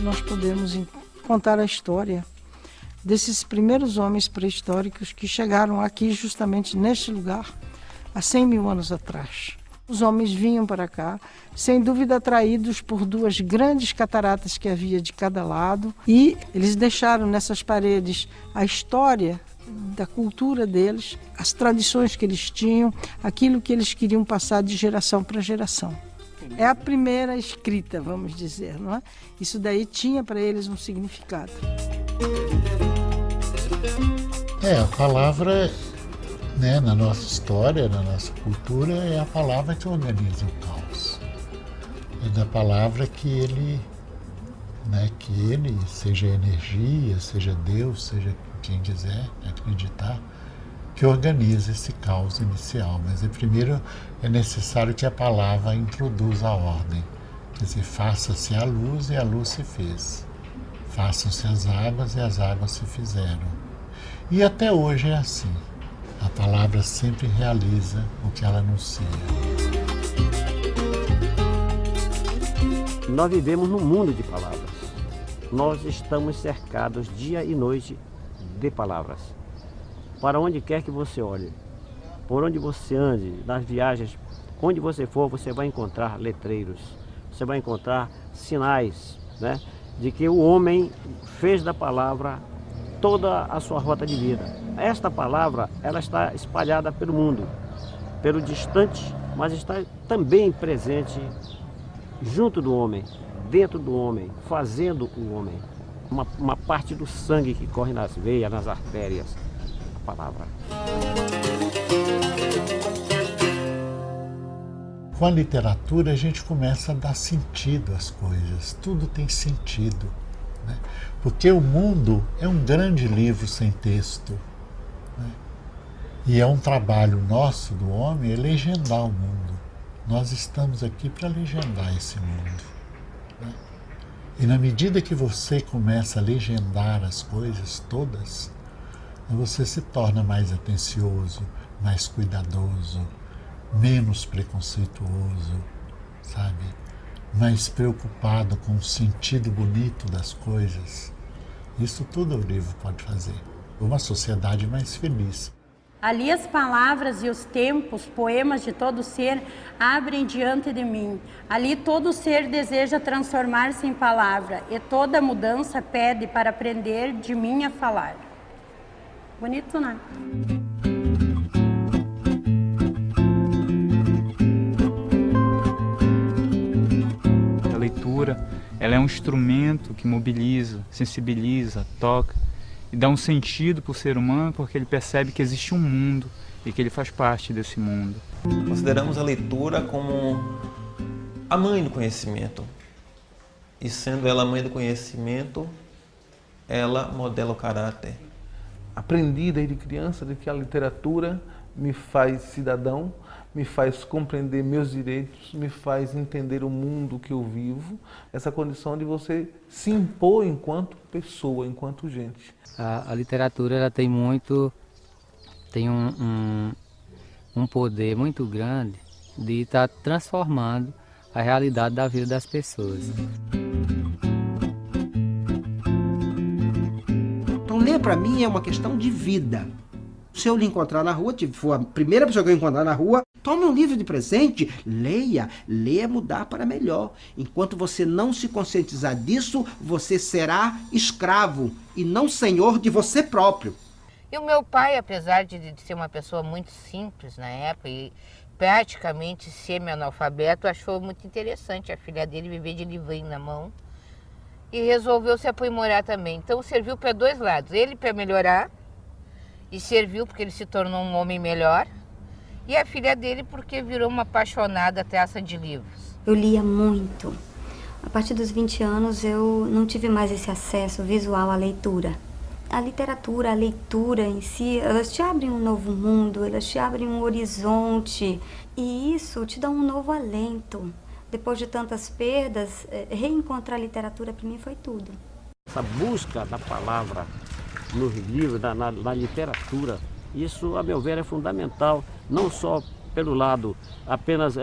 nós podemos contar a história desses primeiros homens pré-históricos que chegaram aqui justamente neste lugar há 100 mil anos atrás. Os homens vinham para cá, sem dúvida atraídos por duas grandes cataratas que havia de cada lado, e eles deixaram nessas paredes a história da cultura deles, as tradições que eles tinham, aquilo que eles queriam passar de geração para geração. É a primeira escrita, vamos dizer, não é? Isso daí tinha para eles um significado. A palavra, né, na nossa história, na nossa cultura, é a palavra que organiza o caos. É da palavra que ele, seja energia, seja Deus, seja quem quiser acreditar, que organiza esse caos inicial. Mas primeiro é necessário que a palavra introduza a ordem. Quer dizer, faça-se a luz e a luz se fez. Façam-se as águas e as águas se fizeram. E até hoje é assim. A palavra sempre realiza o que ela anuncia. Nós vivemos num mundo de palavras. Nós estamos cercados dia e noite de palavras. Para onde quer que você olhe, por onde você ande, nas viagens, onde você for, você vai encontrar letreiros, você vai encontrar sinais, né, de que o homem fez da palavra toda a sua rota de vida. Esta palavra, ela está espalhada pelo mundo, pelo distante, mas está também presente junto do homem, dentro do homem, fazendo o homem. Uma parte do sangue que corre nas veias, nas artérias, a palavra. Com a literatura a gente começa a dar sentido às coisas, tudo tem sentido, né? Porque o mundo é um grande livro sem texto, né? E é um trabalho nosso, do homem, legendar o mundo. Nós estamos aqui para legendar esse mundo, né? E na medida que você começa a legendar as coisas todas, você se torna mais atencioso, mais cuidadoso, menos preconceituoso, sabe? Mais preocupado com o sentido bonito das coisas. Isso tudo o livro pode fazer. Uma sociedade mais feliz. Ali as palavras e os tempos, poemas de todo ser, abrem diante de mim. Ali todo ser deseja transformar-se em palavra, e toda mudança pede para aprender de mim a falar. Bonito, né? A leitura, ela é um instrumento que mobiliza, sensibiliza, toca e dá um sentido para o ser humano, porque ele percebe que existe um mundo e que ele faz parte desse mundo. Consideramos a leitura como a mãe do conhecimento. E sendo ela a mãe do conhecimento, ela modela o caráter. Aprendi desde criança de que a literatura me faz cidadão, me faz compreender meus direitos, me faz entender o mundo que eu vivo, essa condição de você se impor enquanto pessoa, enquanto gente. A literatura ela tem um poder muito grande de estar transformando a realidade da vida das pessoas. Então ler para mim é uma questão de vida. Se eu lhe encontrar na rua, for a primeira pessoa que eu encontrar na rua, tome um livro de presente, leia. Leia mudar para melhor. Enquanto você não se conscientizar disso, você será escravo e não senhor de você próprio. E o meu pai, apesar de ser uma pessoa muito simples na época e praticamente semi-analfabeto, achou muito interessante a filha dele viver de livrinho na mão e resolveu se aprimorar também. Então serviu para dois lados, ele para melhorar, e serviu porque ele se tornou um homem melhor, e a filha dele porque virou uma apaixonada traça de livros. Eu lia muito. A partir dos 20 anos eu não tive mais esse acesso visual à leitura. A literatura, a leitura em si, elas te abrem um novo mundo, elas te abrem um horizonte, e isso te dá um novo alento. Depois de tantas perdas, reencontrar a literatura para mim foi tudo. Essa busca da palavra nos livros, na literatura, isso, a meu ver, é fundamental, não só pelo lado apenas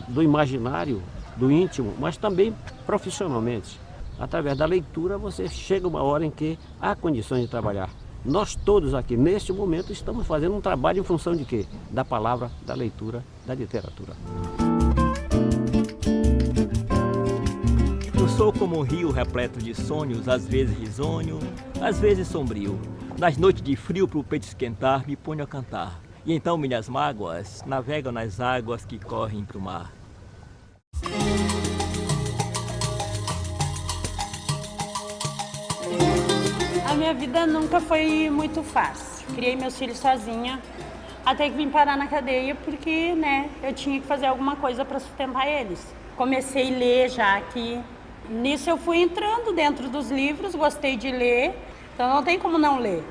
do imaginário, do íntimo, mas também profissionalmente. Através da leitura você chega uma hora em que há condições de trabalhar. Nós todos aqui, neste momento, estamos fazendo um trabalho em função de quê? Da palavra, da leitura, da literatura. Eu sou como um rio repleto de sonhos, às vezes risonho, às vezes sombrio. Nas noites de frio, para o peito esquentar, me ponho a cantar. E então minhas mágoas navegam nas águas que correm para o mar. A minha vida nunca foi muito fácil. Criei meus filhos sozinha, até que vim parar na cadeia porque, né, eu tinha que fazer alguma coisa para sustentar eles. Comecei a ler já aqui. Nisso eu fui entrando dentro dos livros, gostei de ler, então não tem como não ler.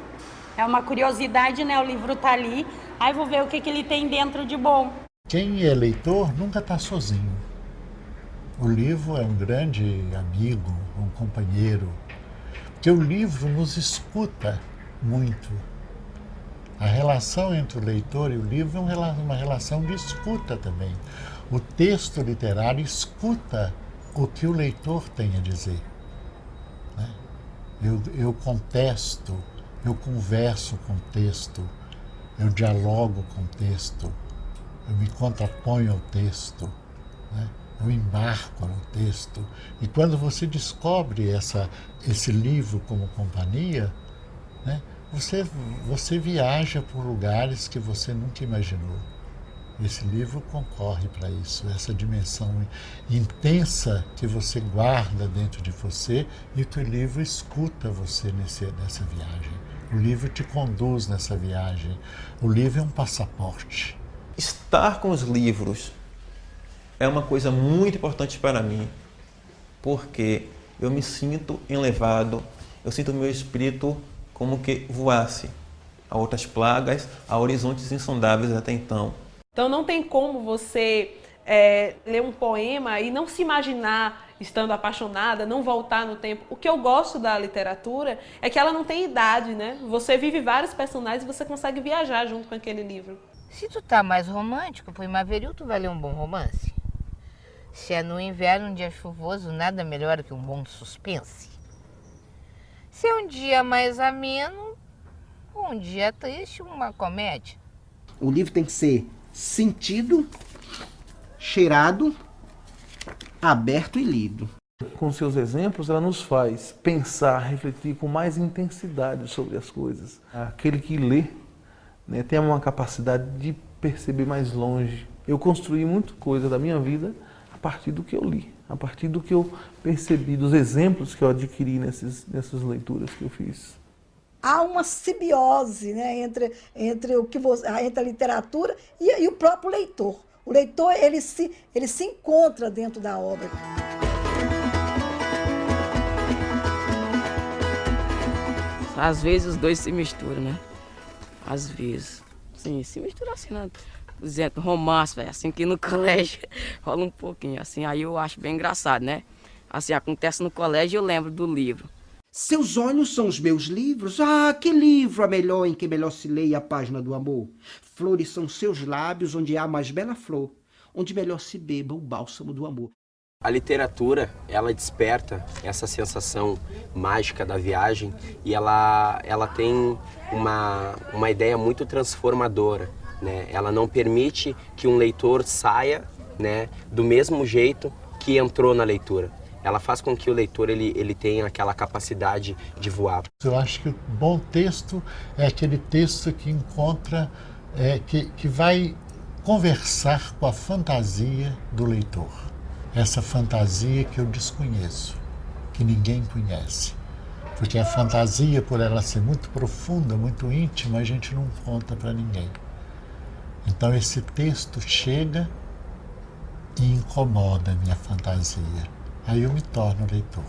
É uma curiosidade, né? O livro tá ali, aí vou ver o que ele tem dentro de bom. Quem é leitor nunca está sozinho. O livro é um grande amigo, um companheiro, porque o livro nos escuta muito. A relação entre o leitor e o livro é uma relação de escuta também. O texto literário escuta o que o leitor tem a dizer. Né? Eu contesto, eu converso com o texto, eu dialogo com o texto, eu me contraponho ao texto, né? Eu embarco no texto. E quando você descobre esse livro como companhia, né? Você viaja por lugares que você nunca imaginou. Esse livro concorre para isso, essa dimensão intensa que você guarda dentro de você e que o livro escuta você nessa viagem. O livro te conduz nessa viagem. O livro é um passaporte. Estar com os livros é uma coisa muito importante para mim, porque eu me sinto elevado, eu sinto o meu espírito como que voasse a outras plagas, a horizontes insondáveis até então. Então não tem como você ler um poema e não se imaginar estando apaixonada, não voltar no tempo. O que eu gosto da literatura é que ela não tem idade, né? Você vive vários personagens e você consegue viajar junto com aquele livro. Se tu tá mais romântico, primaveril, tu vai ler um bom romance. Se é no inverno, um dia chuvoso, nada melhor que um bom suspense. Se é um dia mais ameno, um dia triste, uma comédia. O livro tem que ser sentido, cheirado, aberto e lido. Com seus exemplos, ela nos faz pensar, refletir com mais intensidade sobre as coisas. Aquele que lê, né, tem uma capacidade de perceber mais longe. Eu construí muita coisa da minha vida a partir do que eu li, a partir do que eu percebi, dos exemplos que eu adquiri nessas leituras que eu fiz. Há uma simbiose, né, entre a literatura e o próprio leitor. O leitor ele se encontra dentro da obra. Às vezes os dois se misturam, né? Às vezes. Sim, se misturam assim, né? Por exemplo, romance, velho, assim que no colégio rola um pouquinho, assim, aí eu acho bem engraçado, né? Assim, acontece no colégio e eu lembro do livro. Seus olhos são os meus livros. Ah, que livro é melhor em que melhor se leia a página do amor. Flores são seus lábios onde há a mais bela flor, onde melhor se beba o bálsamo do amor. A literatura, ela desperta essa sensação mágica da viagem e ela tem uma ideia muito transformadora, né? Ela não permite que um leitor saia, né, do mesmo jeito que entrou na leitura. Ela faz com que o leitor ele tenha aquela capacidade de voar. Eu acho que o bom texto é aquele texto que encontra, que vai conversar com a fantasia do leitor. Essa fantasia que eu desconheço, que ninguém conhece. Porque a fantasia, por ela ser muito profunda, muito íntima, a gente não conta para ninguém. Então esse texto chega e incomoda a minha fantasia. Aí eu me torno leitor.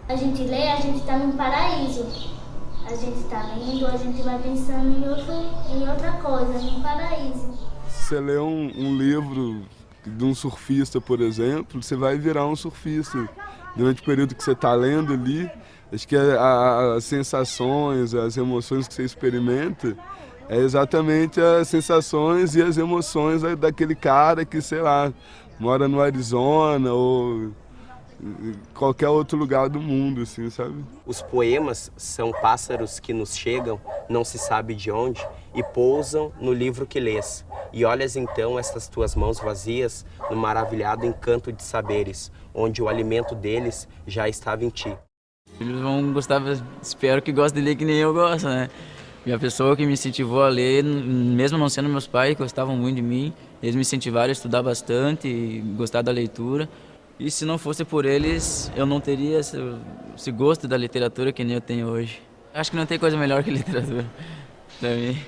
A gente lê, a gente está num paraíso. A gente está lendo, a gente vai pensando em outra coisa, num paraíso. Você lê um livro de um surfista, por exemplo, você vai virar um surfista. Durante o período que você está lendo ali, acho que as sensações, as emoções que você experimenta é exatamente as sensações e as emoções daquele cara que, sei lá, mora no Arizona ou em qualquer outro lugar do mundo, assim, sabe? Os poemas são pássaros que nos chegam, não se sabe de onde, e pousam no livro que lês. E olhas então estas tuas mãos vazias no maravilhado encanto de saberes, onde o alimento deles já estava em ti. Eles vão gostar, espero que gostem de ler que nem eu gosto, né? E a pessoa que me incentivou a ler, mesmo não sendo meus pais, que gostavam muito de mim, eles me incentivaram a estudar bastante e gostar da leitura. E se não fosse por eles, eu não teria esse gosto da literatura que nem eu tenho hoje. Acho que não tem coisa melhor que literatura pra mim.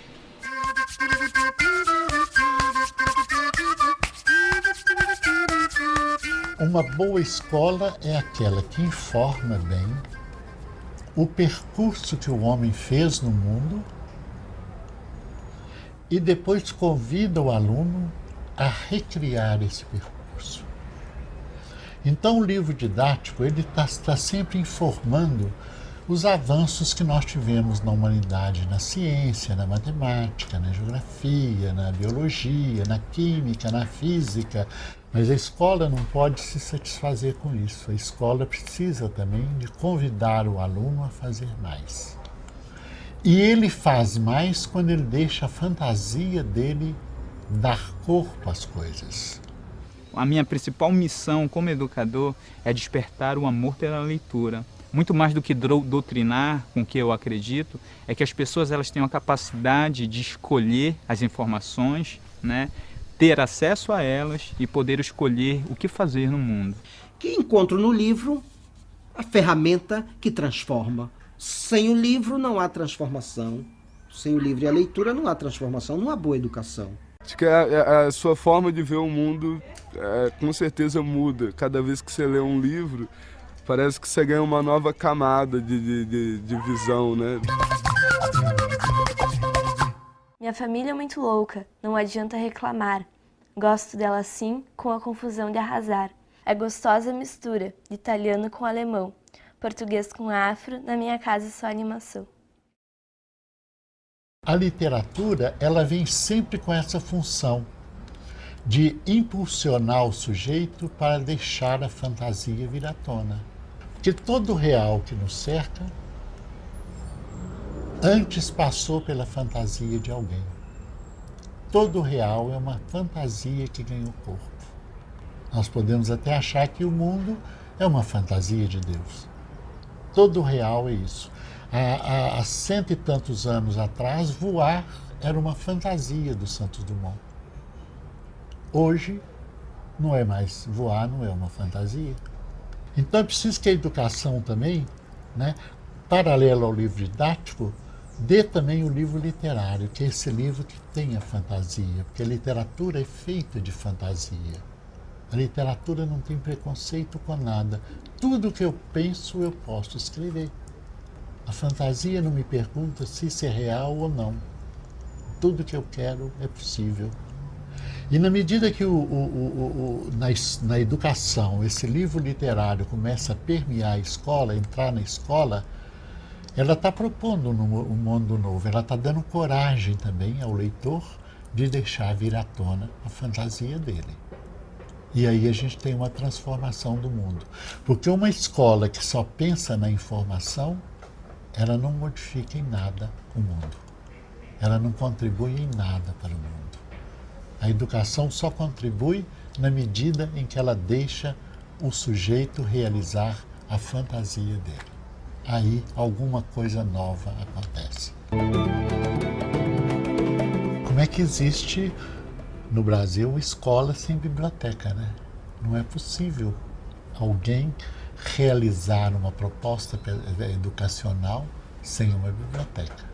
Uma boa escola é aquela que informa bem o percurso que o homem fez no mundo e depois convida o aluno a recriar esse percurso. Então o livro didático ele está sempre informando os avanços que nós tivemos na humanidade, na ciência, na matemática, na geografia, na biologia, na química, na física. Mas a escola não pode se satisfazer com isso. A escola precisa também de convidar o aluno a fazer mais. E ele faz mais quando ele deixa a fantasia dele dar corpo às coisas. A minha principal missão como educador é despertar o amor pela leitura. Muito mais do que doutrinar com o que eu acredito, é que as pessoas elas tenham a capacidade de escolher as informações, né? Ter acesso a elas e poder escolher o que fazer no mundo. Que encontro no livro a ferramenta que transforma. Sem o livro não há transformação. Sem o livro e a leitura não há transformação, não há boa educação. Acho que a sua forma de ver o mundo com certeza muda. Cada vez que você lê um livro, parece que você ganha uma nova camada de visão, né? Minha família é muito louca, não adianta reclamar. Gosto dela assim, com a confusão de arrasar. É gostosa a mistura de italiano com alemão, português com afro, na minha casa é só animação. A literatura, ela vem sempre com essa função de impulsionar o sujeito para deixar a fantasia vir à tona. Porque todo real que nos cerca antes passou pela fantasia de alguém. Todo real é uma fantasia que ganhou corpo. Nós podemos até achar que o mundo é uma fantasia de Deus. Todo real é isso. Há 100 e tantos anos atrás, voar era uma fantasia do Santos Dumont. Hoje, não é mais voar, não é uma fantasia. Então é preciso que a educação também, né, paralelo ao livro didático, dê também o livro literário, que é esse livro que tem a fantasia, porque a literatura é feita de fantasia. A literatura não tem preconceito com nada. Tudo que eu penso, eu posso escrever. A fantasia não me pergunta se isso é real ou não. Tudo que eu quero é possível. E na medida que na educação esse livro literário começa a permear a escola, entrar na escola, ela está propondo um mundo novo, ela está dando coragem também ao leitor de deixar vir à tona a fantasia dele. E aí a gente tem uma transformação do mundo. Porque uma escola que só pensa na informação, ela não modifica em nada o mundo. Ela não contribui em nada para o mundo. A educação só contribui na medida em que ela deixa o sujeito realizar a fantasia dele. Aí alguma coisa nova acontece. Como é que existe no Brasil escola sem biblioteca, né? Não é possível alguém realizar uma proposta educacional sem uma biblioteca.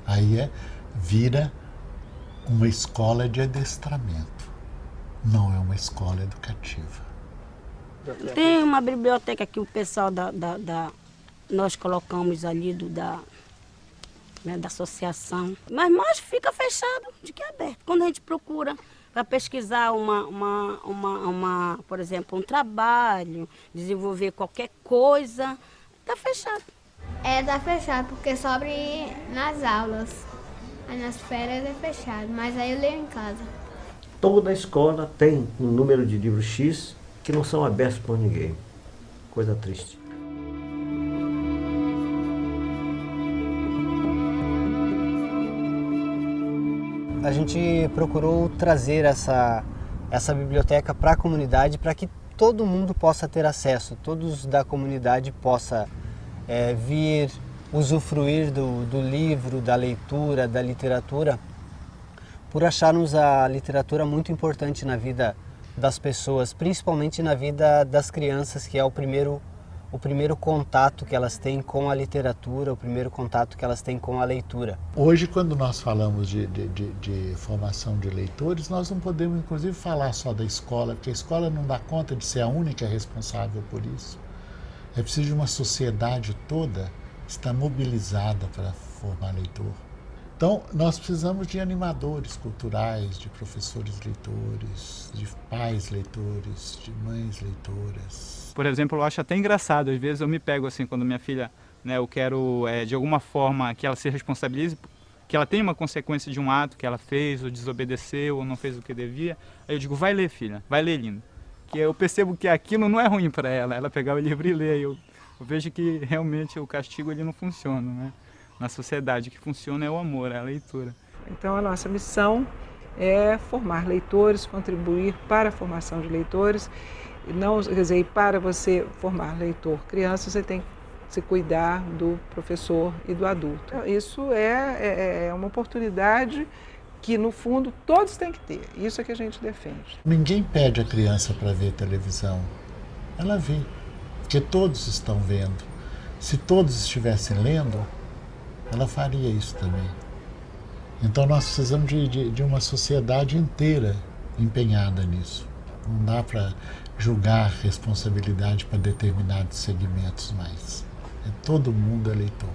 Aí vira uma escola de adestramento, não é uma escola educativa. Tem uma biblioteca que o pessoal nós colocamos ali da associação, mas fica fechado de que é aberto. Quando a gente procura para pesquisar por exemplo, um trabalho, desenvolver qualquer coisa, está fechado. Tá fechado porque só abre nas aulas. Aí nas férias é fechado, mas aí eu leio em casa. Toda escola tem um número de livros X que não são abertos por ninguém. coisa triste. A gente procurou trazer essa biblioteca para a comunidade, para que todo mundo possa ter acesso, todos da comunidade possa vir usufruir do livro, da leitura, da literatura, por acharmos a literatura muito importante na vida das pessoas, principalmente na vida das crianças, que é o primeiro contato que elas têm com a literatura, o primeiro contato que elas têm com a leitura. Hoje, quando nós falamos de formação de leitores, nós não podemos, inclusive, falar só da escola, porque a escola não dá conta de ser a única responsável por isso. É preciso de uma sociedade toda estar mobilizada para formar leitor. Então, nós precisamos de animadores culturais, de professores leitores, de pais leitores, de mães leitoras. Por exemplo, eu acho até engraçado, às vezes eu me pego assim, quando minha filha, né, eu quero de alguma forma que ela se responsabilize, que ela tenha uma consequência de um ato que ela fez, ou desobedeceu, ou não fez o que devia, aí eu digo, vai ler, filha, vai ler, linda. Que eu percebo que aquilo não é ruim para ela pegar o livro e ler, eu vejo que realmente o castigo ele não funciona, né? Na sociedade, o que funciona é o amor, é a leitura. Então a nossa missão é formar leitores, contribuir para a formação de leitores. Não, quer dizer, para você formar leitor criança, você tem que se cuidar do professor e do adulto. Isso é uma oportunidade que, no fundo, todos têm que ter. Isso é que a gente defende. Ninguém pede a criança para ver televisão. Ela vê, porque todos estão vendo. Se todos estivessem lendo, ela faria isso também. Então nós precisamos de uma sociedade inteira empenhada nisso. Não dá para julgar responsabilidade para determinados segmentos mais. Todo mundo é leitor.